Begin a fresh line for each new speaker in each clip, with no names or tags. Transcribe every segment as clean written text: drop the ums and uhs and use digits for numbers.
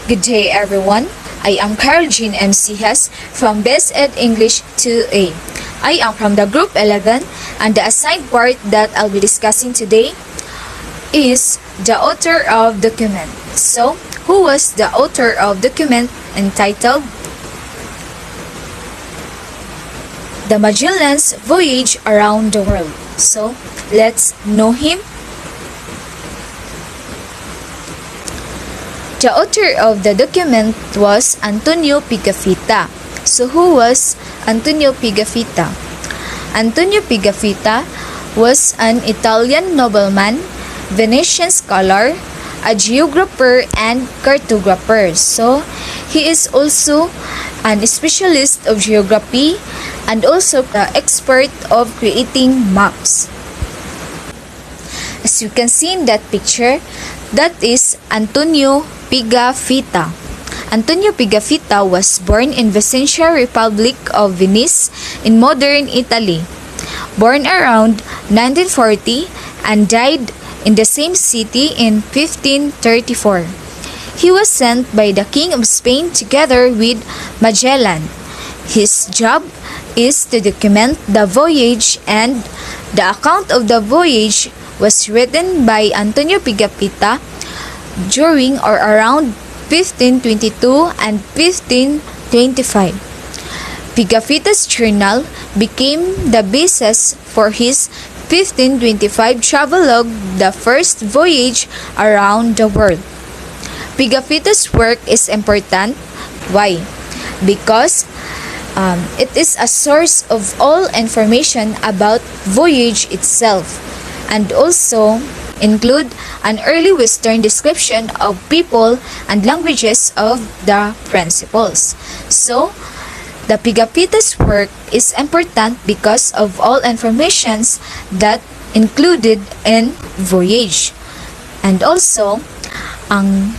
Good day, everyone. I am Carol Jean MCS from Best Ed English 2A. I am from the Group 11, and the assigned part that I'll be discussing today is the author of document. So, who was the author of document entitled The Magellan's Voyage Around the World? So, let's know him. The author of the document was Antonio Pigafetta. So who was Antonio Pigafetta? Antonio Pigafetta was an Italian nobleman, Venetian scholar, a geographer, and cartographer. So he is also an specialist of geography and also the expert of creating maps. As you can see in that picture, that is Antonio Pigafetta. Antonio Pigafetta was born in Vicentia Republic of Venice in modern Italy. Born around 1940 and died in the same city in 1534. He was sent by the King of Spain together with Magellan. His job is to document the voyage, and the account of the voyage was written by Antonio Pigafetta during or around 1522 and 1525. Pigafetta's journal became the basis for his 1525 travelogue, The First Voyage Around the World. Pigafetta's work is important. Why? Because it is a source of all information about voyage itself, and also include an early Western description of people and languages of the principles. So, the Pigafetta's work is important because of all informations that included in voyage. And also, ang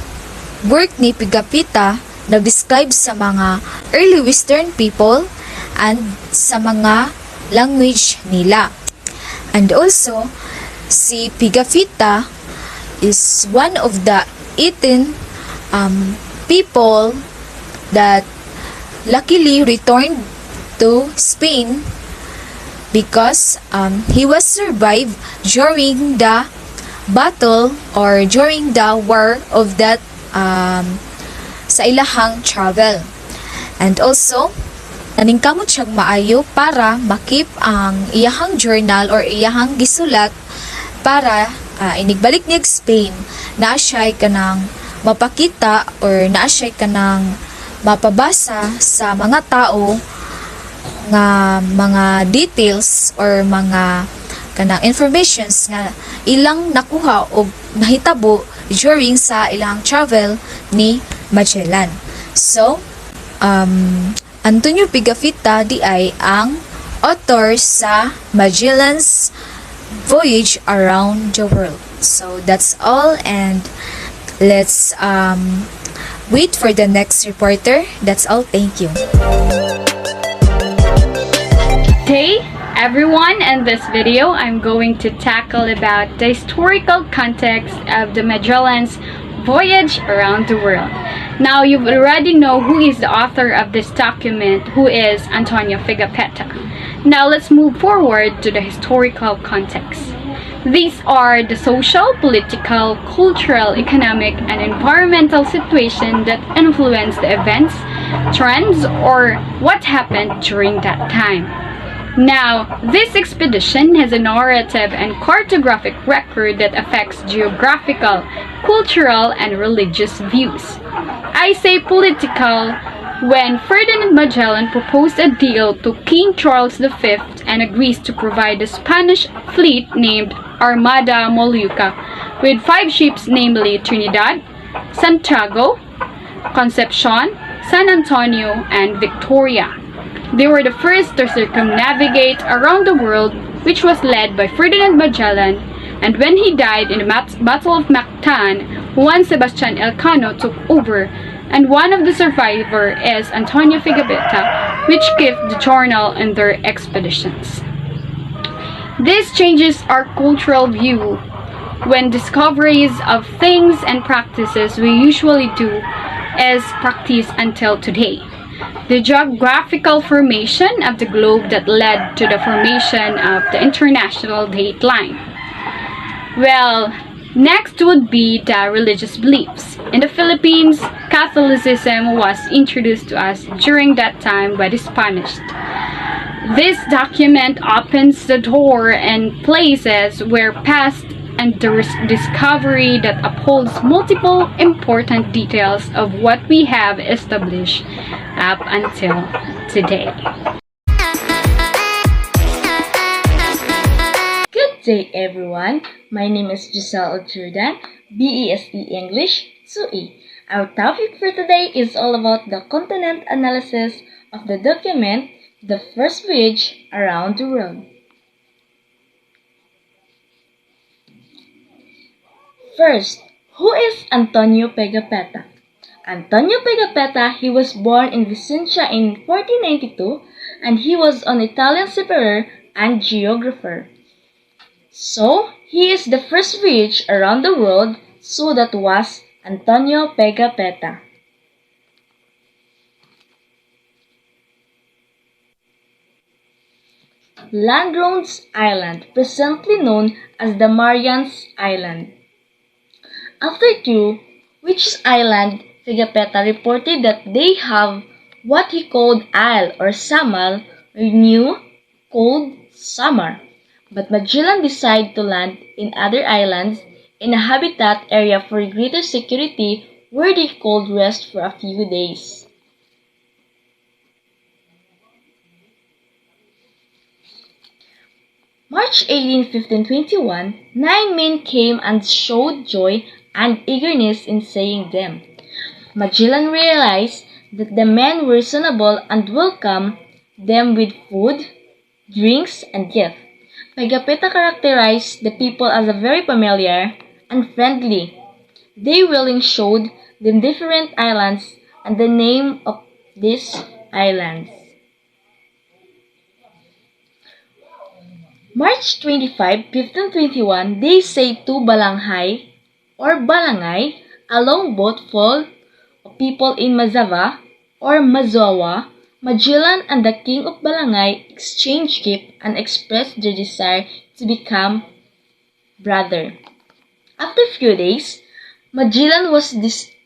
work ni Pigafetta nag-describe sa mga early Western people and sa mga language nila. And also, si Pigafetta is one of the 18 people that luckily returned to Spain because he was survived during the battle or during the war of that sa ilahang travel. And also, naningkamot siyang maayo para makip ang iyahang journal or iyahang gisulat para inigbalik niya Spain na siya'y kanang mapakita or na siya'y kanang mapabasa sa mga tao nga mga details or mga kanang informations nga ilang nakuha o nahitabo during sa ilang travel ni Magellan. So, Antonio Pigafetta di ay ang author sa Magellan's Voyage Around the World. So that's all, and let's wait for the next reporter. That's all. Thank you.
Hey everyone, in this video I'm going to tackle about the historical context of the Magellan's voyage around the world. Now you already know who is the author of this document, who is Antonio Pigafetta. Now let's move forward to the historical context. These are the social, political, cultural, economic, and environmental situations that influence the events, trends, or what happened during that time. Now, this expedition has a narrative and cartographic record that affects geographical, cultural, and religious views. I say political when Ferdinand Magellan proposed a deal to King Charles V and agrees to provide a Spanish fleet named Armada Molucca with 5 ships, namely Trinidad, Santiago, Concepcion, San Antonio, and Victoria. They were the first to circumnavigate around the world, which was led by Ferdinand Magellan, and when he died in the Battle of Mactan, Juan Sebastian Elcano took over, and one of the survivors is Antonio Pigafetta, which kept the journal in their expeditions. This changes our cultural view when discoveries of things and practices we usually do is practiced until today. The geographical formation of the globe that led to the formation of the international date line. Well, next would be the religious beliefs. In the Philippines, Catholicism was introduced to us during that time by the Spanish. This document opens the door in places where past and the discovery that upholds multiple important details of what we have established up until today.
Good day, everyone. My name is Giselle Jordan, BESE English 2E. Our topic for today is all about the continent analysis of the document The First Voyage Around the World. First, who is Antonio Pigafetta? Antonio Pigafetta, he was born in Vicenza in 1492 and he was an Italian seafarer and geographer. So, he is the first voyage around the world, so that was Antonio Pigafetta. Langrons Island, presently known as the Marianas Island. After two, which island Pigafetta reported that they have what he called Isle or Samal, or new, cold summer. But Magellan decided to land in other islands in a habitat area for greater security where they could rest for a few days. March 18, 1521, 9 men came and showed joy and eagerness in seeing them. Magellan realized that the men were reasonable and welcomed them with food, drinks, and gifts. Pigafetta characterized the people as very familiar and friendly. They willingly showed them different islands and the name of these islands. March 25, 1521, they sailed to Balanghay or Balangay, a longboat full of people in Mazava or Mazawa. Magellan and the king of Balangay exchanged gifts and expressed their desire to become brother. After a few days, Magellan was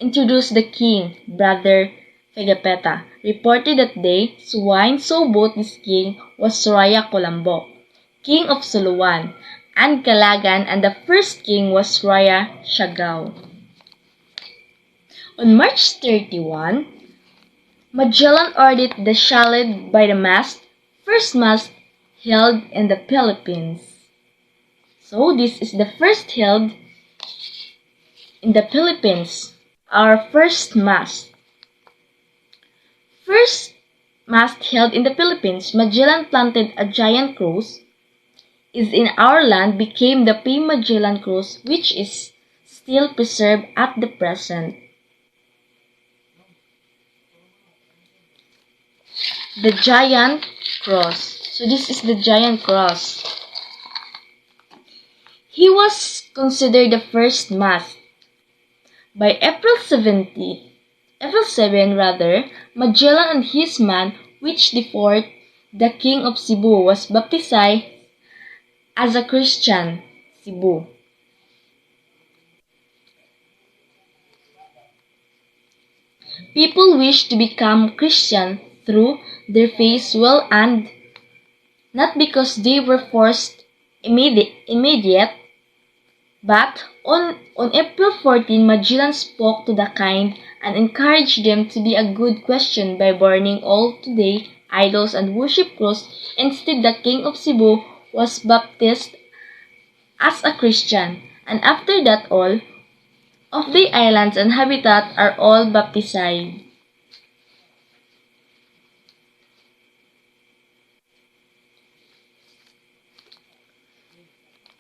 introduced the king, brother Pigafetta, reported that they swine so both this king was Suraya Colombo, king of Suluan, and Calagan, and the first king was Suraya Siagao. On March 31, Magellan ordered the salad by the mast, first mast held in the Philippines. So this is the first held in the Philippines, our first mast. First mast held in the Philippines, Magellan planted a giant cross, is in our land became the P. Magellan cross, which is still preserved at the present. The giant cross. So this is the giant cross. He was considered the first mast. By April 7, Magellan and his man, which the fort, the king of Cebu, was baptized as a Christian, Cebu. People wish to become Christian through their faith will and not because they were forced immediate, but on April 14, Magellan spoke to the kind and encouraged them to be a good Christian by burning all today idols and worship cross. Instead, the king of Cebu was baptized as a Christian, and after that all of the islands and habitat are all baptized.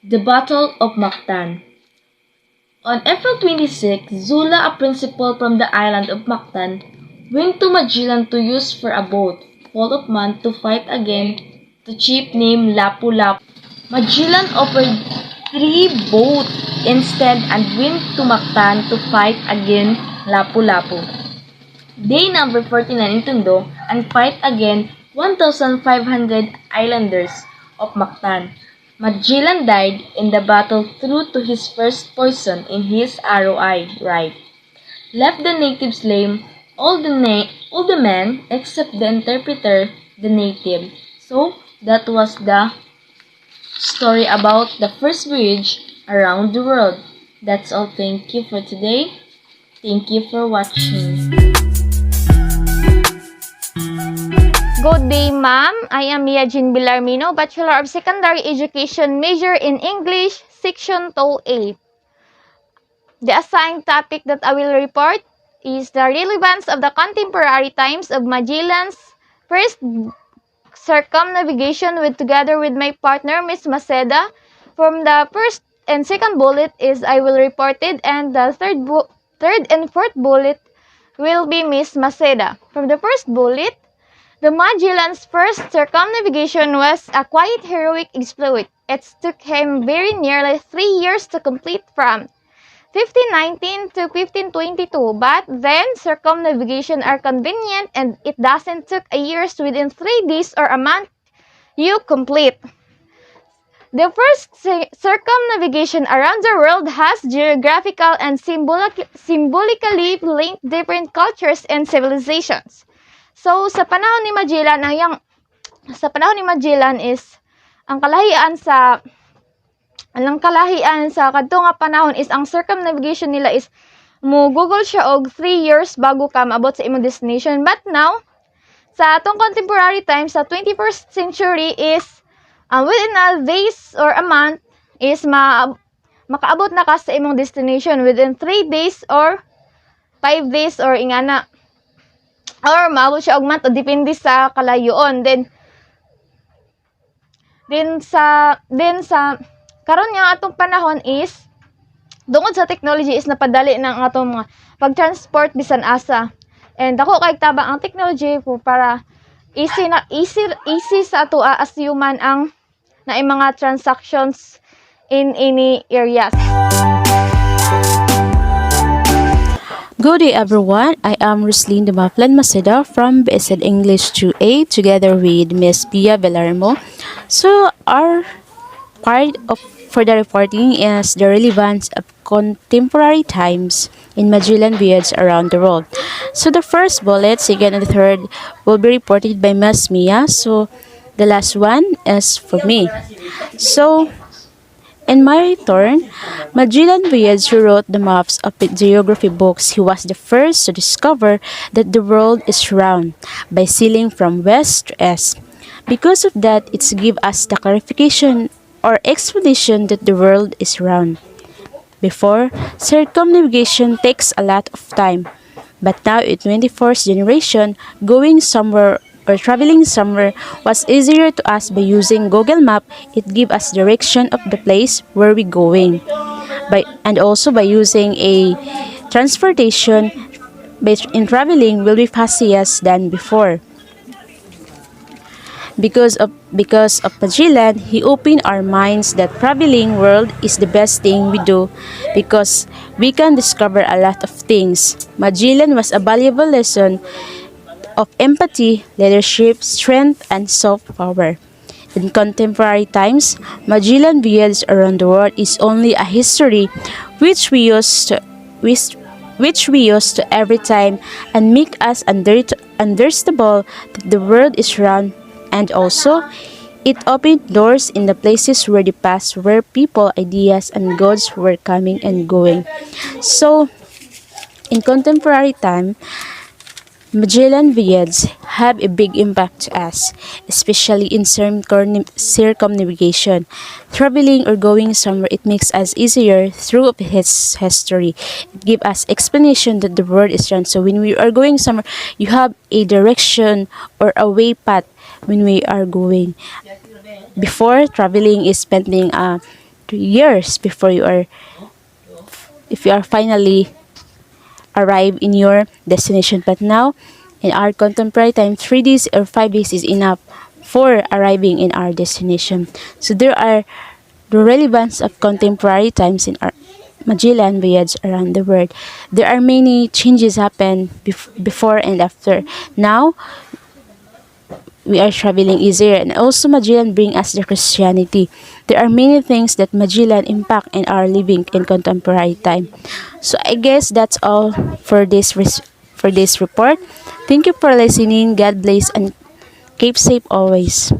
The Battle of Mactan. On April 26, Zula, a principal from the island of Mactan, went to Magellan to use for a boat full of men to fight against the chief named Lapu-Lapu. Magellan offered 3 boats instead and went to Mactan to fight against Lapu-Lapu. day number 49 in Tondo, and fight against 1,500 islanders of Mactan. Magellan died in the battle through to his first poison in his arrow eye right. Left the natives lame, all the men except the interpreter, the native. So that was the story about the first voyage around the world. That's all. Thank you for today. Thank you for watching.
Good day, ma'am. I am Mia Jean Villarmino, Bachelor of Secondary Education, major in English, Section 2A. The assigned topic that I will report is the relevance of the contemporary times of Magellan's first circumnavigation together with my partner, Miss Maceda. From the first and second bullet is I will report it, and the third and fourth bullet will be Miss Maceda. From the first bullet, the Magellan's first circumnavigation was a quite heroic exploit. It took him very nearly 3 years to complete from 1519 to 1522, but then circumnavigation are convenient and it doesn't take a year. Within 3 days or a month, you complete. The first circumnavigation around the world has geographical and symbolically linked different cultures and civilizations. So, sa panahon ni Magellan is ang kalahian sa kadto nga panahon is ang circumnavigation nila is mo Google siya og 3 years bago ka maabot sa imong destination. But now, sa atong contemporary times sa 21st century is within a days or a month is makaabot na ka sa imong destination within 3 days or 5 days or ingana. Or maabot siya og month o depende sa kalayoon. Then sa karon nga atong panahon is tungod sa technology is napadali ng atong mga pag-transport bisan asa. And ako kay tabang ang technology para easy sa ato as human ang naay mga transactions in any areas.
Good day everyone, I am Roslyn Dumaflan Maceda from BSed English 2A together with Miss Pia Villarmo. So our part for the reporting is the relevance of contemporary times in Magellan voyage around the world. So the first bullet, second and third will be reported by Miss Mia. So the last one is for me. So in my turn, Magellan voyage wrote the maps of the geography books. He was the first to discover that the world is round by sailing from west to east. Because of that, it gives us the clarification or explanation that the world is round. Before, circumnavigation takes a lot of time, but now in 21st generation, going somewhere or traveling somewhere was easier to us by using Google Map. It gives us direction of the place where we're going. And also by using a transportation in traveling will be faster than before. Because of Magellan, he opened our minds that traveling world is the best thing we do because we can discover a lot of things. Magellan was a valuable lesson of empathy, leadership, strength, and soft power. In contemporary times, Magellan voyage around the world is only a history which we use to every time and make us understandable that the world is round, and also it opened doors in the places where the past where people, ideas, and gods were coming and going. So, in contemporary time, Magellan voyages have a big impact to us, especially in circumnavigation. Traveling or going somewhere, it makes us easier through its history. It gives us explanation that the world is round. So when we are going somewhere, you have a direction or a way path when we are going. Before, traveling is spending 3 years before if you are finally arrive in your destination. But now, in our contemporary time, 3 days or 5 days is enough for arriving in our destination. So there are the relevance of contemporary times Magellan voyage around the world. There are many changes happen before and after. Now, we are traveling easier, and also Magellan bring us the Christianity. There are many things that Magellan impact in our living in contemporary time. So I guess that's all for for this report. Thank you for listening. God bless and keep safe always.